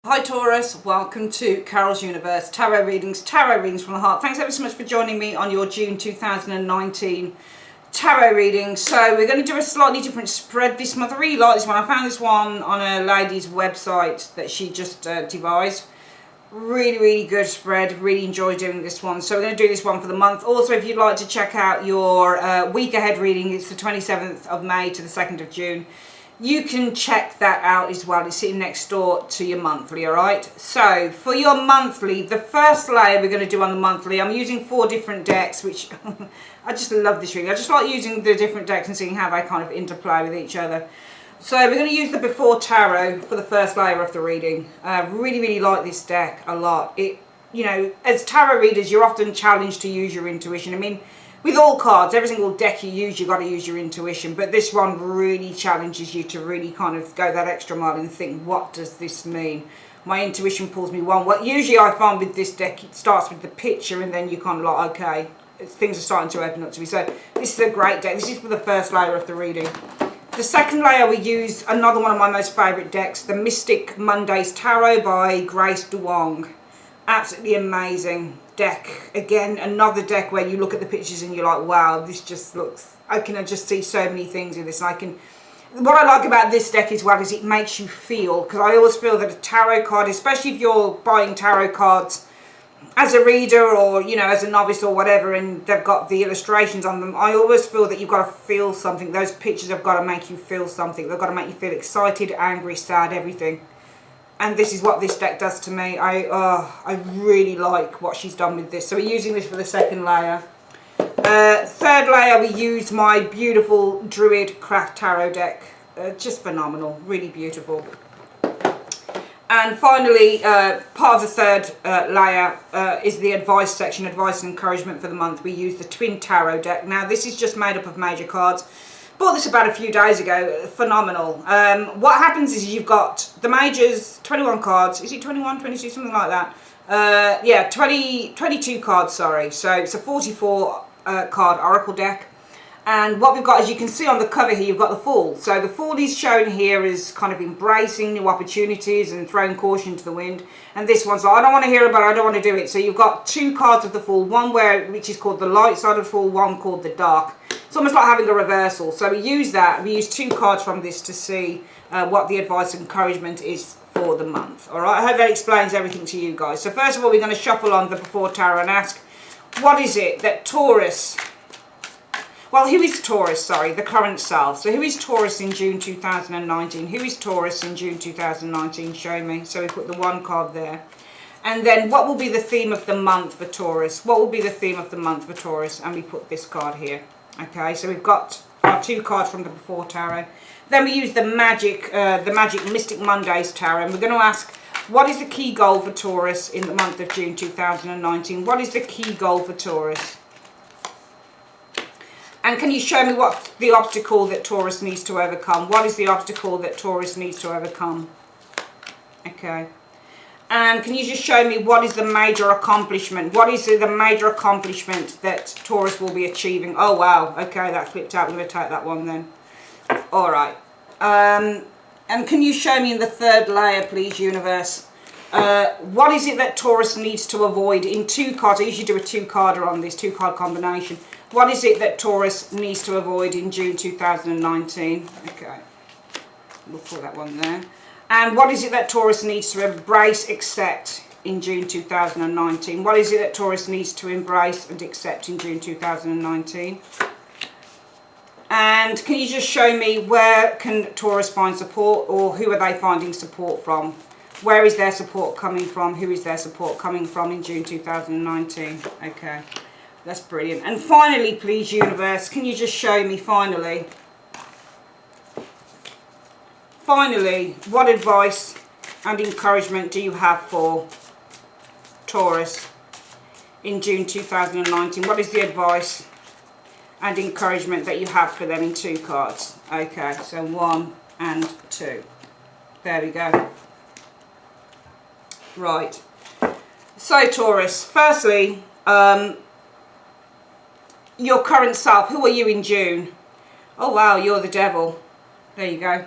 Hi Taurus, welcome to Carol's Universe, tarot readings from the heart. Thanks ever so much for joining me on your June 2019 tarot reading. So we're going to do a slightly different spread this month. I really like this one. I found this one on a lady's website that she just devised. Really good spread. Really enjoy doing this one. So we're going to do this one for the month. Also, if you'd like to check out your week ahead reading, it's the 27th of May to the 2nd of June. You can check that out as well. It's sitting next door to your monthly, all right? So for your monthly, the first layer we're going to do on the monthly, I'm using 4 different decks, which I just love this reading. I just like using the different decks and seeing how they kind of interplay with each other. So we're going to use the Before Tarot for the first layer of the reading. Really like this deck a lot. It, you know, as tarot readers, you're often challenged to use your intuition. I mean, with all cards, every single deck you use, you've got to use your intuition. But this one really challenges you to really kind of go that extra mile and think, what does this mean? My intuition pulls me one. What usually I find with this deck, it starts with the picture and then you kind of like, okay, things are starting to open up to me. So this is a great deck. This is for the first layer of the reading. The second layer, we use another one of my most favourite decks, the Mystic Monday's Tarot by Grace Duong. Absolutely amazing deck. Again, another deck where you look at the pictures and you're like, wow, this just looks, I can just see so many things in this. And what I like about this deck as well is it makes you feel, because I always feel that a tarot card, especially if you're buying tarot cards as a reader or, you know, as a novice or whatever, and they've got the illustrations on them, I always feel that you've got to feel something. Those pictures have got to make you feel something. They've got to make you feel excited, angry, sad, everything. And this is what this deck does to me. I really like what she's done with this. So we're using this for the second layer. Third layer, we use my beautiful Druid Craft Tarot deck. Just phenomenal, really beautiful. And finally, part of the third layer is the advice section, advice and encouragement for the month. We use the Twin Tarot deck. Now, this is just made up of major cards. Bought this about a few days ago. Phenomenal. What happens is you've got the majors, 21 cards. Is it 21, 22, something like that? Yeah, 22 cards, sorry. So it's a 44 card oracle deck. And what we've got, as you can see on the cover here, you've got the Fool. So the Fool is shown here as kind of embracing new opportunities and throwing caution to the wind. And this one's like, I don't want to hear about it, I don't want to do it. So you've got 2 cards of the Fool, one which is called the light side of the Fool, one called the dark. It's almost like having a reversal. So we use that. We use 2 cards from this to see what the advice and encouragement is for the month. All right, I hope that explains everything to you guys. So first of all, we're going to shuffle on the Before Tarot and ask, what is it that Taurus... Well, who is Taurus, sorry, the current self. So who is Taurus in June 2019? Who is Taurus in June 2019? Show me. So we put the 1 card there. And then what will be the theme of the month for Taurus? What will be the theme of the month for Taurus? And we put this card here. Okay, so we've got our 2 cards from the Before Tarot. Then we use the Magic Mystic Monday's Tarot. And we're going to ask, what is the key goal for Taurus in the month of June 2019? What is the key goal for Taurus? And can you show me what the obstacle that Taurus needs to overcome? What is the obstacle that Taurus needs to overcome? Okay. And can you just show me what is the major accomplishment? What is the major accomplishment that Taurus will be achieving? Oh, wow. Okay, that flipped out. I'm going to take that one then. All right. And can you show me in the third layer, please, Universe? What is it that Taurus needs to avoid in 2 cards? I usually do a 2-carder on this, 2-card combination. What is it that Taurus needs to avoid in June 2019? Okay, we'll put that one there. And what is it that Taurus needs to embrace, accept in June 2019? What is it that Taurus needs to embrace and accept in June 2019? And can you just show me where can Taurus find support, or who are they finding support from? Where is their support coming from? Who is their support coming from in June 2019? Okay. That's brilliant. And finally, please, Universe, can you just show me, finally, what advice and encouragement do you have for Taurus in June 2019? What is the advice and encouragement that you have for them in 2 cards? Okay, so 1 and 2. There we go. Right. So, Taurus, firstly, your current self, who are you in June? Oh wow, you're the devil. There you go.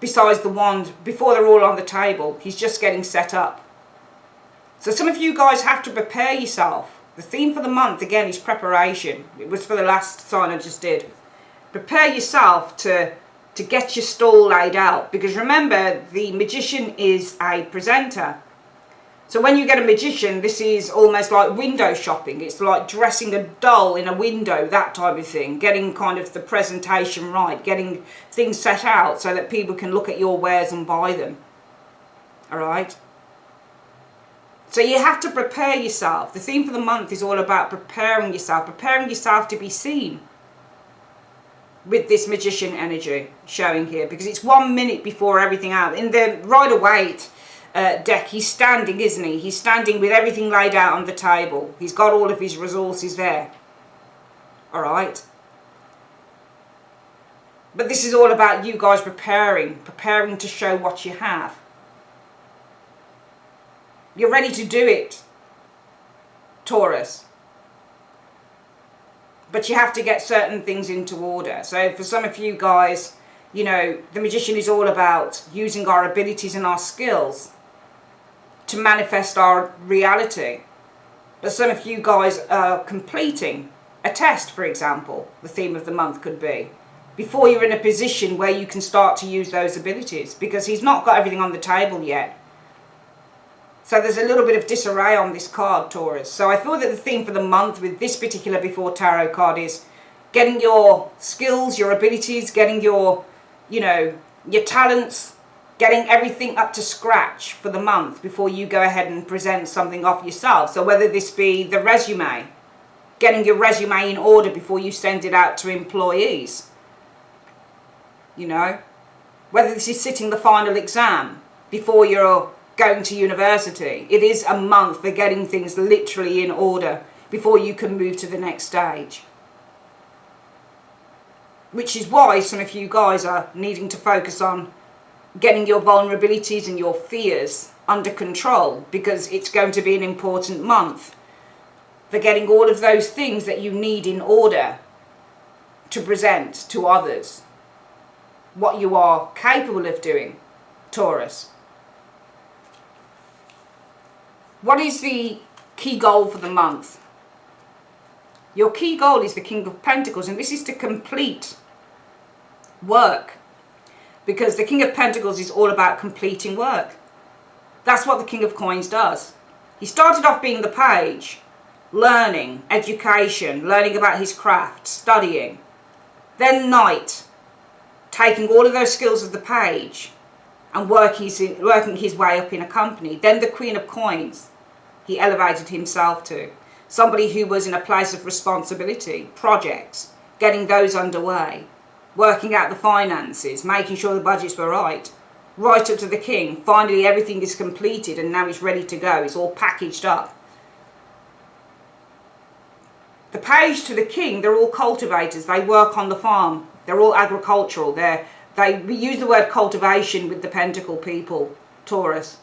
besides the wand, before they're all on the table. He's just getting set up. So some of you guys have to prepare yourself. The theme for the month, again, is preparation. It was for the last sign I just did. Prepare yourself to get your stall laid out. Because remember, the magician is a presenter. So when you get a magician, this is almost like window shopping. It's like dressing a doll in a window, that type of thing. Getting kind of the presentation right. Getting things set out so that people can look at your wares and buy them. Alright? So you have to prepare yourself. The theme for the month is all about preparing yourself. Preparing yourself to be seen. With this magician energy showing here. Because it's 1 minute before everything out. In the Rider-Waite deck, he's standing, isn't he? He's standing with everything laid out on the table. He's got all of his resources there. Alright? But this is all about you guys preparing to show what you have. You're ready to do it, Taurus. But you have to get certain things into order. So for some of you guys, you know, the magician is all about using our abilities and our skills to manifest our reality. But some of you guys are completing a test, for example, the theme of the month could be, before you're in a position where you can start to use those abilities, because he's not got everything on the table yet. So there's a little bit of disarray on this card, Taurus. So I feel that the theme for the month with this particular Before Tarot card is getting your skills, your abilities, getting your, you know, your talents, getting everything up to scratch for the month before you go ahead and present something off yourself. So whether this be the resume, getting your resume in order before you send it out to employees, you know, whether this is sitting the final exam before you're going to university. It is a month for getting things literally in order before you can move to the next stage. Which is why some of you guys are needing to focus on getting your vulnerabilities and your fears under control, because it's going to be an important month for getting all of those things that you need in order to present to others what you are capable of doing, Taurus. What is the key goal for the month? Your key goal is the King of Pentacles, and this is to complete work. Because the King of Pentacles is all about completing work. That's what the King of Coins does. He started off being the page, learning, education, learning about his craft, studying. Then Knight, taking all of those skills of the page and working his way up in a company. Then the Queen of Coins, he elevated himself to. Somebody who was in a place of responsibility, projects, getting those underway, working out the finances, making sure the budgets were right up to the King. Finally everything is completed and now it's ready to go. It's all packaged up. The page to the King, they're all cultivators. They work on the farm. They're all agricultural. We use the word cultivation with the Pentacle people, Taurus.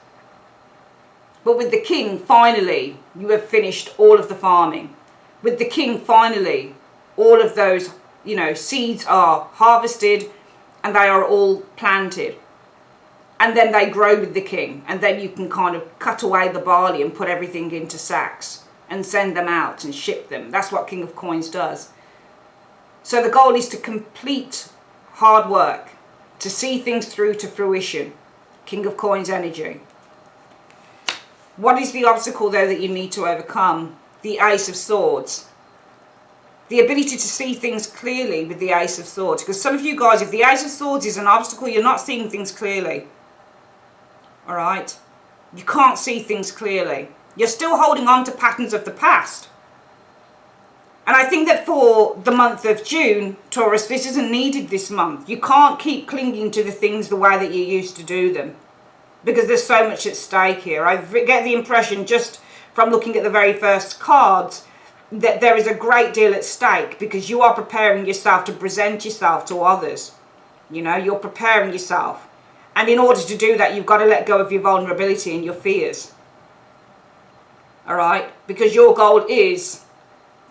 But with the King, finally, you have finished all of the farming. With the King, finally, all of those, you know, seeds are harvested and they are all planted. And then they grow with the King. And then you can kind of cut away the barley and put everything into sacks and send them out and ship them. That's what King of Coins does. So the goal is to complete hard work, to see things through to fruition. King of Coins energy. What is the obstacle, though, that you need to overcome? The Ace of Swords. The ability to see things clearly with the Ace of Swords. Because some of you guys, if the Ace of Swords is an obstacle, you're not seeing things clearly. Alright? You can't see things clearly. You're still holding on to patterns of the past. And I think that for the month of June, Taurus, this isn't needed this month. You can't keep clinging to the things the way that you used to do them. Because there's so much at stake here. I get the impression, just from looking at the very first cards, that there is a great deal at stake. Because you are preparing yourself to present yourself to others. You know, you're preparing yourself. And in order to do that, you've got to let go of your vulnerability and your fears. Alright? Because your goal is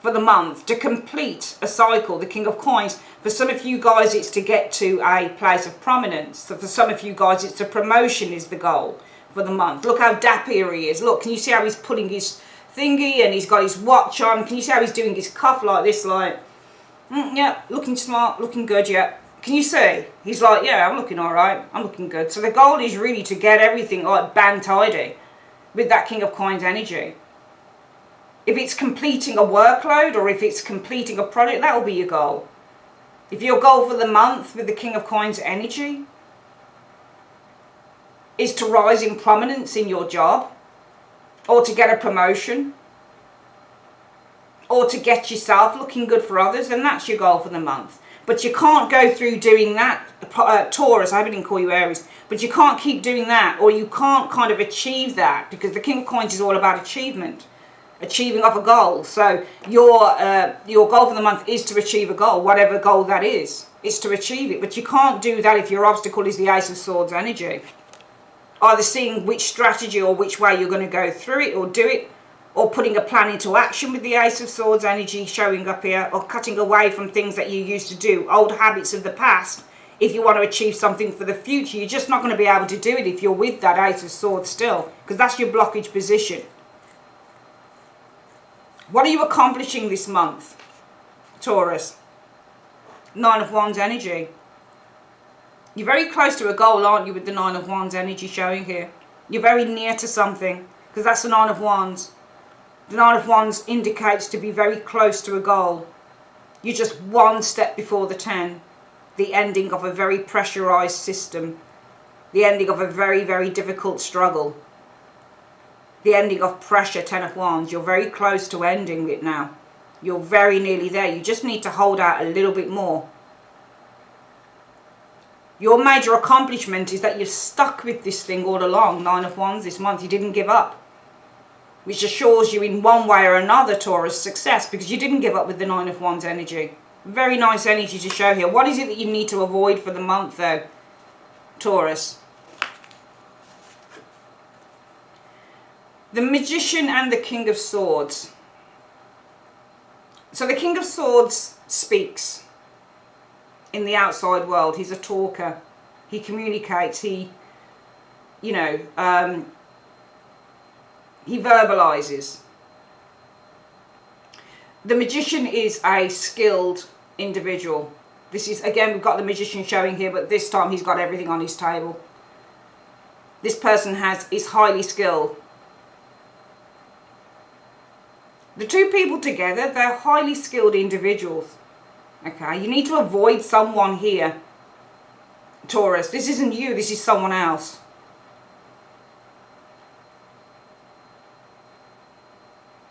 for the month to complete a cycle. The King of Coins, for some of you guys, it's to get to a place of prominence. So for some of you guys, it's a promotion is the goal for the month. Look how dapper he is. Look, can you see how he's putting his thingy and he's got his watch on? Can you see how he's doing his cuff like this, like, yeah, looking smart, looking good, yeah. Can you see? He's like, yeah, I'm looking all right. I'm looking good. So the goal is really to get everything like bang tidy with that King of Coins energy. If it's completing a workload or if it's completing a project, that will be your goal. If your goal for the month with the King of Coins energy is to rise in prominence in your job, or to get a promotion, or to get yourself looking good for others, then that's your goal for the month. But you can't go through doing that, Taurus, I didn't call you Aries, but you can't keep doing that, or you can't kind of achieve that, because the King of Coins is all about achievement, achieving of a goal. So your goal for the month is to achieve a goal, whatever goal that is. It's to achieve it, but you can't do that if your obstacle is the Ace of Swords energy. Either seeing which strategy or which way you're going to go through it or do it, or putting a plan into action with the Ace of Swords energy showing up here, or cutting away from things that you used to do, old habits of the past. If you want to achieve something for the future, you're just not going to be able to do it if you're with that Ace of Swords still, because that's your blockage position. What are you accomplishing this month, Taurus? Nine of Wands energy. You're very close to a goal, aren't you, with the Nine of Wands energy showing here? You're very near to something, because that's the Nine of Wands. The Nine of Wands indicates to be very close to a goal. You're just one step before the 10. The ending of a very pressurized system. The ending of a very, very difficult struggle. The ending of pressure, 10 of Wands. You're very close to ending it now. You're very nearly there. You just need to hold out a little bit more. Your major accomplishment is that you're stuck with this thing all along, Nine of Wands, this month. You didn't give up. Which assures you in one way or another, Taurus, success, because you didn't give up with the Nine of Wands energy. Very nice energy to show here. What is it that you need to avoid for the month, though, Taurus? The Magician and the King of Swords. So the King of Swords speaks in the outside world. He's a talker. He communicates. He, you know, he verbalizes. The Magician is a skilled individual. This is, again, we've got the Magician showing here, but this time he's got everything on his table. This person is highly skilled. The two people together, they're highly skilled individuals. Okay, you need to avoid someone here, Taurus. This isn't you, this is someone else.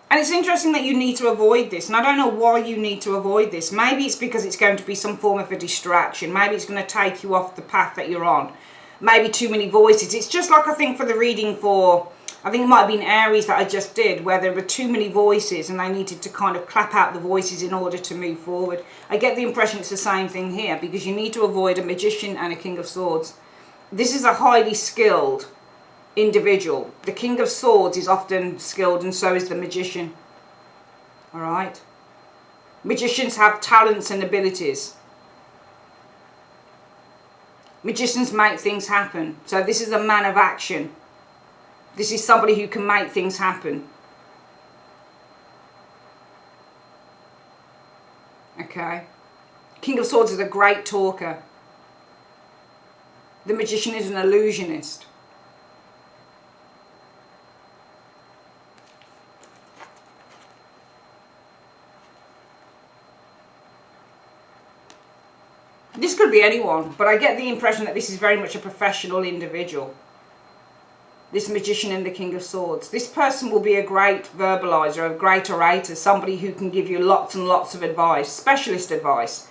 And it's interesting that you need to avoid this. And I don't know why you need to avoid this. Maybe it's because it's going to be some form of a distraction. Maybe it's going to take you off the path that you're on. Maybe too many voices. It's just like I think for the reading for, I think it might have been Aries that I just did, where there were too many voices and they needed to kind of clap out the voices in order to move forward. I get the impression it's the same thing here, because you need to avoid a Magician and a King of Swords. This is a highly skilled individual. The King of Swords is often skilled, and so is the Magician. Alright? Magicians have talents and abilities. Magicians make things happen. So this is a man of action. This is somebody who can make things happen. Okay? King of Swords is a great talker. The Magician is an illusionist. This could be anyone, but I get the impression that this is very much a professional individual. This Magician and the King of Swords. This person will be a great verbalizer, a great orator, somebody who can give you lots and lots of advice, specialist advice.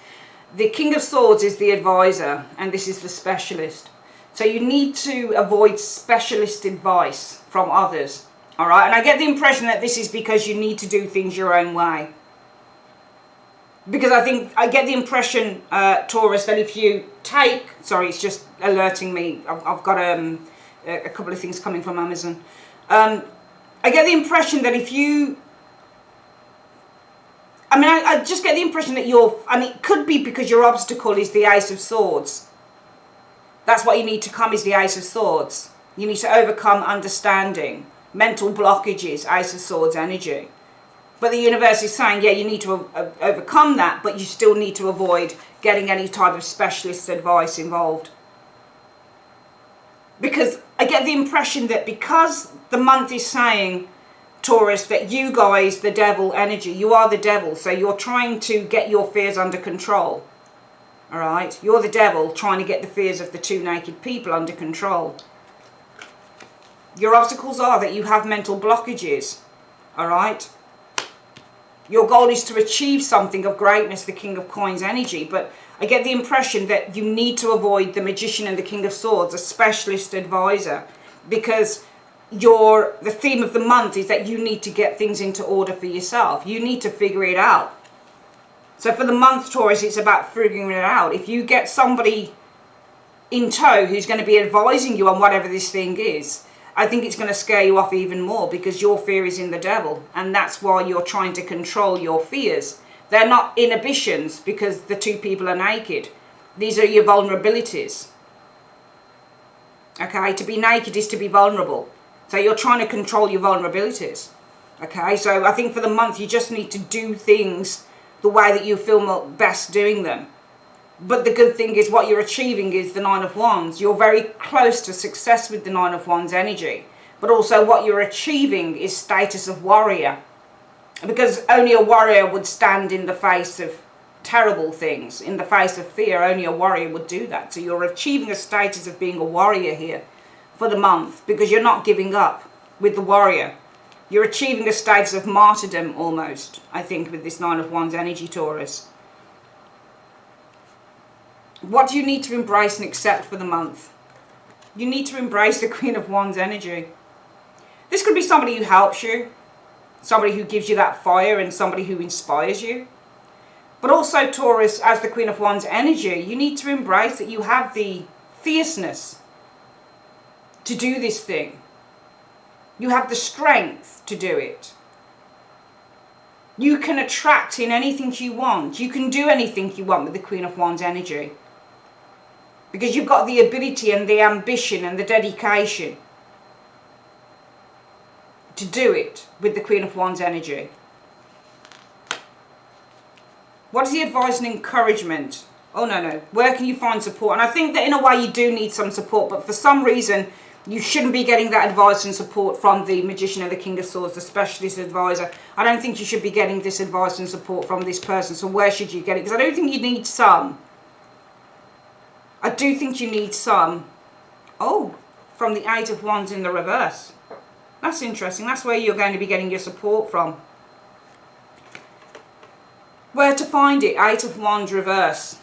The King of Swords is the advisor, and this is the specialist. So you need to avoid specialist advice from others. Alright, and I get the impression that this is because you need to do things your own way. Because I get the impression, Taurus, that if you take... Sorry, it's just alerting me. I've got a couple of things coming from Amazon. I get the impression that if you I mean, I just get the impression that you're, and it could be because your obstacle is the Ace of Swords. That's what you need to come, is the Ace of Swords. You need to overcome understanding, mental blockages, Ace of Swords energy. But the universe is saying, yeah, you need to overcome that, but you still need to avoid getting any type of specialist advice involved. Because I get the impression that because the month is saying, Taurus, that you guys, the devil energy, you are the devil. So you're trying to get your fears under control. All right? You're the devil trying to get the fears of the two naked people under control. Your obstacles are that you have mental blockages. All right? Your goal is to achieve something of greatness, the King of Coins energy. But I get the impression that you need to avoid the Magician and the King of Swords, a specialist advisor. Because the theme of the month is that you need to get things into order for yourself. You need to figure it out. So for the month, Taurus, it's about figuring it out. If you get somebody in tow who's going to be advising you on whatever this thing is, I think it's going to scare you off even more, because your fear is in the devil. And that's why you're trying to control your fears. They're not inhibitions because the two people are naked. These are your vulnerabilities. Okay, to be naked is to be vulnerable. So you're trying to control your vulnerabilities. Okay, so I think for the month you just need to do things the way that you feel best doing them. But the good thing is what you're achieving is the Nine of Wands. You're very close to success with the Nine of Wands energy. But also what you're achieving is status of warrior. Because only a warrior would stand in the face of terrible things, in the face of fear. Only a warrior would do that. So you're achieving a status of being a warrior here for the month, because you're not giving up with the warrior. You're achieving a status of martyrdom almost, I think, with this Nine of Wands energy, Taurus. What do you need to embrace and accept for the month? You need to embrace the Queen of Wands energy. This could be somebody who helps you, somebody who gives you that fire, and somebody who inspires you. But also, Taurus, as the Queen of Wands energy, you need to embrace that you have the fierceness to do this thing. You have the strength to do it. You can attract in anything you want. You can do anything you want with the Queen of Wands energy. Because you've got the ability and the ambition and the dedication to do it with the Queen of Wands energy. What is the advice and encouragement? Oh, no. Where can you find support? And I think that in a way you do need some support, but for some reason you shouldn't be getting that advice and support from the Magician and the King of Swords, the specialist advisor. I don't think you should be getting this advice and support from this person. So where should you get it? Because I don't think you need some. I do think you need some. Oh, from the Eight of Wands in the reverse. That's interesting. That's where you're going to be getting your support from. Where to find it? Eight of Wands reverse.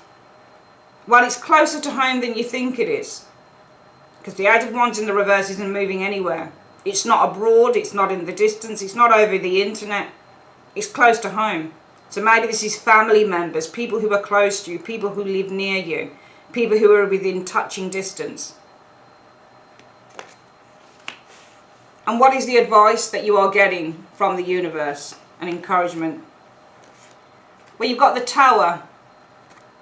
Well, it's closer to home than you think it is. Because the Eight of Wands in the reverse isn't moving anywhere. It's not abroad. It's not in the distance. It's not over the internet. It's close to home. So maybe this is family members, people who are close to you, people who live near you, people who are within touching distance. And what is the advice that you are getting from the universe and encouragement? Well, you've got the Tower,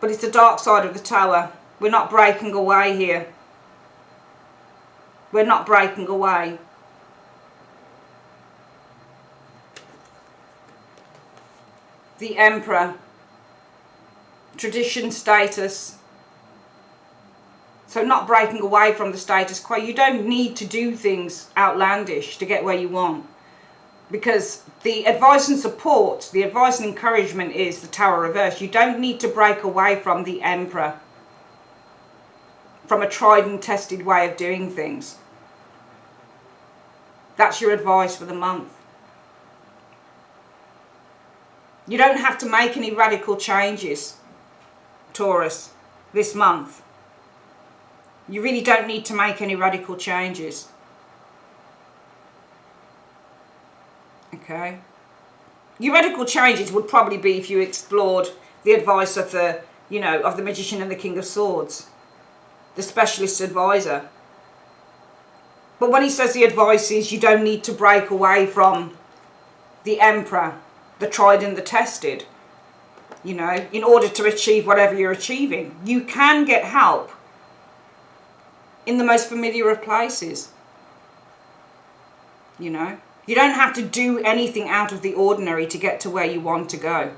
but it's the dark side of the Tower. We're not breaking away here. We're not breaking away. The Emperor. Tradition, status. So not breaking away from the status quo. You don't need to do things outlandish to get where you want. Because the advice and support, the advice and encouragement is the Tower reverse. You don't need to break away from the Emperor. From a tried and tested way of doing things. That's your advice for the month. You don't have to make any radical changes, Taurus, this month. You really don't need to make any radical changes. Okay? Your radical changes would probably be if you explored the advice of the, of the Magician and the King of Swords, the specialist advisor. But when he says the advice is you don't need to break away from the Emperor, the tried and the tested, you know, in order to achieve whatever you're achieving. You can get help in the most familiar of places. You know, you don't have to do anything out of the ordinary to get to where you want to go.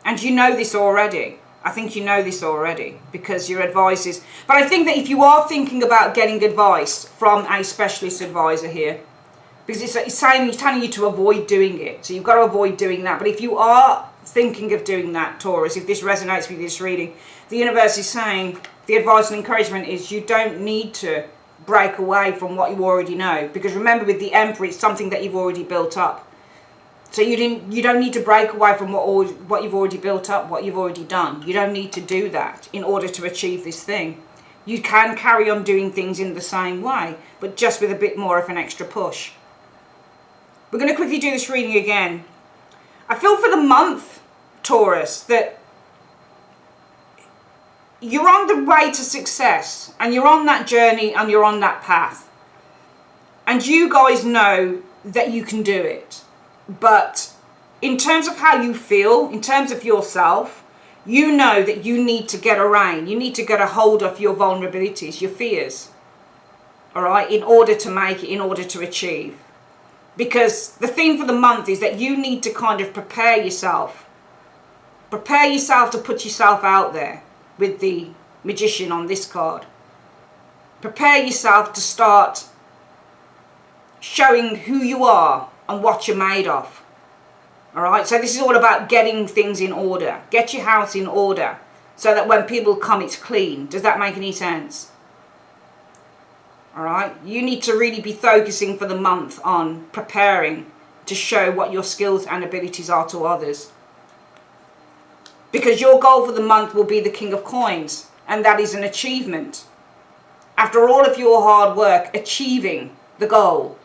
And you know this already. I think you know this already because your advice is... But I think that if you are thinking about getting advice from a specialist advisor here, because it's telling you to avoid doing it. So you've got to avoid doing that. But if you are thinking of doing that, Taurus, if this resonates with this reading, the universe is saying, the advice and encouragement is you don't need to break away from what you already know. Because remember, with the Emperor, it's something that you've already built up. So you don't need to break away from what you've already built up, what you've already done. You don't need to do that in order to achieve this thing. You can carry on doing things in the same way, but just with a bit more of an extra push. We're going to quickly do this reading again. I feel for the month, Taurus, that you're on the way to success and you're on that journey and you're on that path. And you guys know that you can do it. But in terms of how you feel, in terms of yourself, you know that you need to get a rein. You need to get a hold of your vulnerabilities, your fears. All right, in order to make it, in order to achieve. Because the theme for the month is that you need to kind of prepare yourself. Prepare yourself to put yourself out there with the Magician on this card. Prepare yourself to start showing who you are and what you're made of. All right, so this is all about getting things in order. Get your house in order so that when people come, it's clean. Does that make any sense? All right, you need to really be focusing for the month on preparing to show what your skills and abilities are to others. Because your goal for the month will be the King of Coins, and that is an achievement. After all of your hard work, achieving the goal.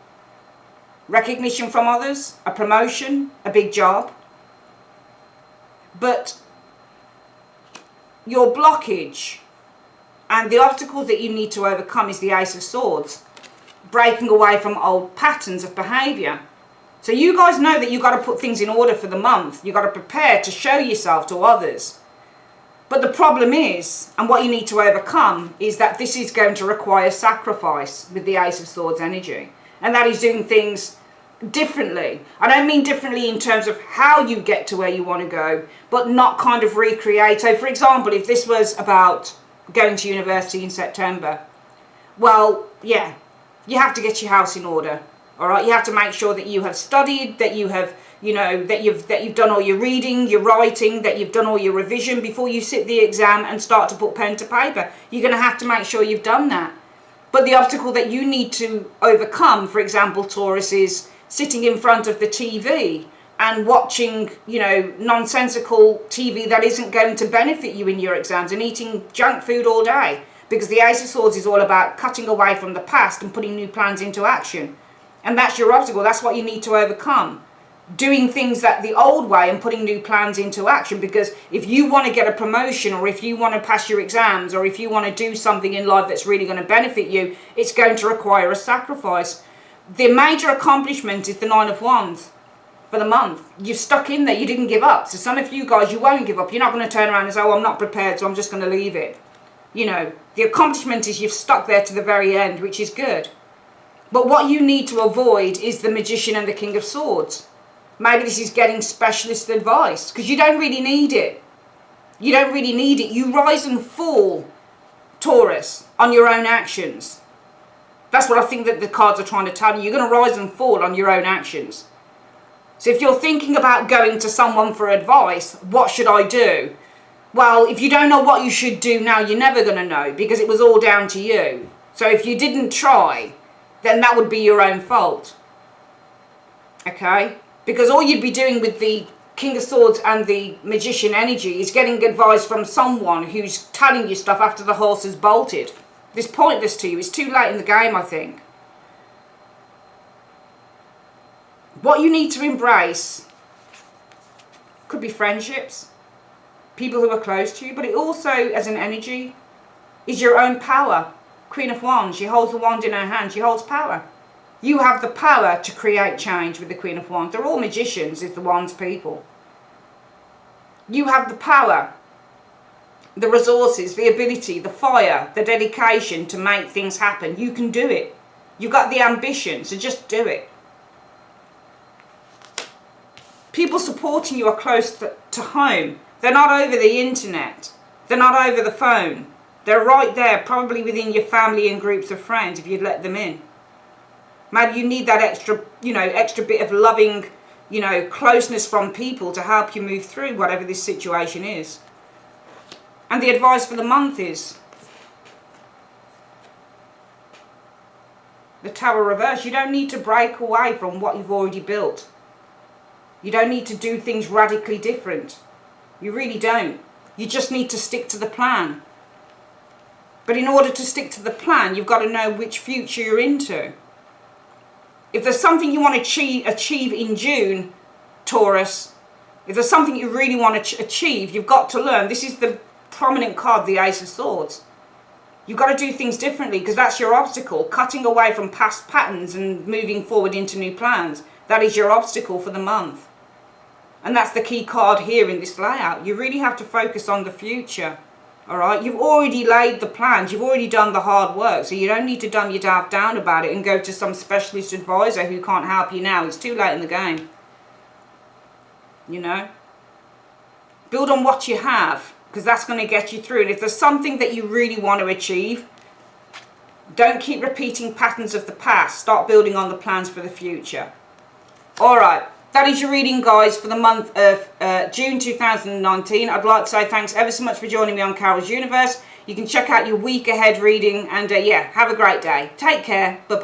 Recognition from others, a promotion, a big job. But your blockage and the obstacles that you need to overcome is the Ace of Swords. Breaking away from old patterns of behaviour. So you guys know that you've got to put things in order for the month. You've got to prepare to show yourself to others. But the problem is, and what you need to overcome, is that this is going to require sacrifice with the Ace of Swords energy. And that is doing things differently. I don't mean differently in terms of how you get to where you want to go, but not kind of recreate. So for example, if this was about going to university in September, well, yeah, you have to get your house in order. All right, you have to make sure that you have studied, that you have, you know, that you've done all your reading, your writing, that you've done all your revision before you sit the exam and start to put pen to paper. You're going to have to make sure you've done that. But the obstacle that you need to overcome, for example, Taurus, is sitting in front of the TV and watching, you know, nonsensical TV that isn't going to benefit you in your exams, and eating junk food all day. Because the Ace of Swords is all about cutting away from the past and putting new plans into action. And that's your obstacle. That's what you need to overcome. Doing things that the old way and putting new plans into action. Because if you want to get a promotion, or if you want to pass your exams, or if you want to do something in life that's really going to benefit you, it's going to require a sacrifice. The major accomplishment is the Nine of Wands for the month. You've stuck in there. You didn't give up. So some of you guys, you won't give up. You're not going to turn around and say, oh, I'm not prepared, so I'm just going to leave it. You know, the accomplishment is you've stuck there to the very end, which is good. But what you need to avoid is the Magician and the King of Swords. Maybe this is getting specialist advice, because you don't really need it. You don't really need it. You rise and fall, Taurus, on your own actions. That's what I think that the cards are trying to tell you. You're going to rise and fall on your own actions. So if you're thinking about going to someone for advice, what should I do? Well, if you don't know what you should do now, you're never going to know, because it was all down to you. So if you didn't try, then that would be your own fault. Okay? Because all you'd be doing with the King of Swords and the Magician energy is getting advice from someone who's telling you stuff after the horse has bolted. It's pointless to you. It's too late in the game, I think. What you need to embrace could be friendships, people who are close to you, but it also, as an energy, is your own power. Queen of Wands, she holds the wand in her hand. She holds power. You have the power to create change with the Queen of Wands. They're all magicians, is the Wands people. You have the power, the resources, the ability, the fire, the dedication to make things happen. You can do it. You've got the ambition, so just do it. People supporting you are close to home. They're not over the internet. They're not over the phone. They're right there, probably within your family and groups of friends, if you'd let them in. Maybe you need that extra, extra bit of loving, closeness from people to help you move through whatever this situation is. And the advice for the month is the Tower reverse. You don't need to break away from what you've already built. You don't need to do things radically different. You really don't. You just need to stick to the plan. But in order to stick to the plan, you've got to know which future you're into. If there's something you want to achieve in June, Taurus, if there's something you really want to achieve, you've got to learn. This is the prominent card, the Ace of Swords. You've got to do things differently because that's your obstacle. Cutting away from past patterns and moving forward into new plans. That is your obstacle for the month. And that's the key card here in this layout. You really have to focus on the future. Alright, you've already laid the plans, you've already done the hard work, so you don't need to dumb yourself down about it and go to some specialist advisor who can't help you now. It's too late in the game. Build on what you have, because that's going to get you through. And if there's something that you really want to achieve, don't keep repeating patterns of the past. Start building on the plans for the future. Alright. That is your reading, guys, for the month of June 2019. I'd like to say thanks ever so much for joining me on Carol's Universe. You can check out your week ahead reading and, yeah, have a great day. Take care. Bye-bye.